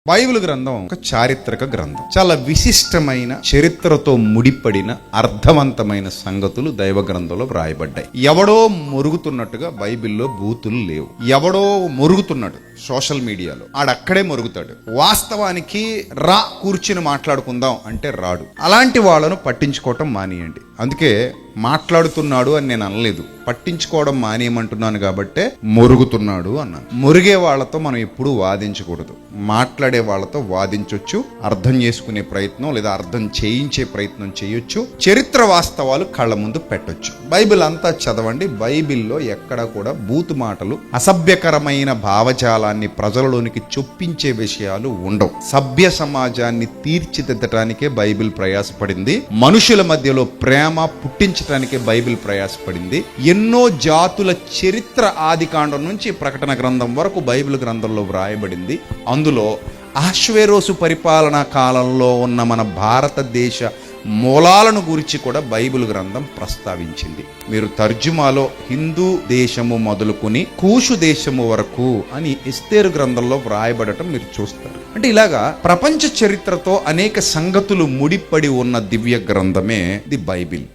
Bible గ్రంథం ఒక చారిత్రక గ్రంథం. చాలా విశిష్టమైన చరిత్రతో ముడిపడిన అర్థవంతమైన సంగతులు దైవ గ్రంథంలో వ్రాయబడ్డాయి. ఎవడో మొరుగుతున్నట్టుగా బైబిల్లో బూతులు లేవు. ఎవడో మొరుగుతున్నాడు సోషల్ మీడియాలో, ఆడక్కడే మొరుగుతాడు. వాస్తవానికి కూర్చుని మాట్లాడుకుందాం అంటే రాడు. అలాంటి వాళ్ళను పట్టించుకోవటం మానేయండి. అందుకే మాట్లాడుతున్నాడు అని నేను అనలేదు, పట్టించుకోవడం మానేయమంటున్నాను కాబట్టే మొరుగుతున్నాడు అన్నాను. మొరిగే వాళ్ళతో మనం ఎప్పుడూ వాదించకూడదు. మాట్లాడే వాళ్ళతో వాదించొచ్చు, అర్థం చేసుకునే ప్రయత్నం లేదా అర్థం చేయించే ప్రయత్నం చేయొచ్చు, చరిత్ర వాస్తవాలు కళ్ళ ముందు పెట్టొచ్చు. బైబిల్ అంతా చదవండి. బైబిల్లో ఎక్కడ కూడా బూతు మాటలు, అసభ్యకరమైన భావజాలాన్ని ప్రజలలోనికి చొప్పించే విషయాలు ఉండవు. సభ్య సమాజాన్ని తీర్చిదిద్దటానికే బైబిల్ ప్రయాసపడింది. మనుషుల మధ్యలో ప్రేమ పుట్టించడానికే బైబిల్ ప్రయాసపడింది. ఎన్నో జాతుల చరిత్ర ఆదికాండం నుంచి ప్రకటన గ్రంథం వరకు బైబిల్ గ్రంథంలో వ్రాయబడింది. అందులో అహష్వేరోసు పరిపాలనా కాలంలో ఉన్న మన భారతదేశ మూలాలను గురించి కూడా బైబిల్ గ్రంథం ప్రస్తావించింది. మీరు తర్జుమాలో హిందూ దేశము మొదలుకొని కూషు దేశము వరకు అని ఎస్తేరు గ్రంథంలో వ్రాయబడటం మీరు చూస్తారు. అంటే ఇలాగా ప్రపంచ చరిత్రతో అనేక సంగతులు ముడిపడి ఉన్న దివ్య గ్రంథమే ది బైబిల్.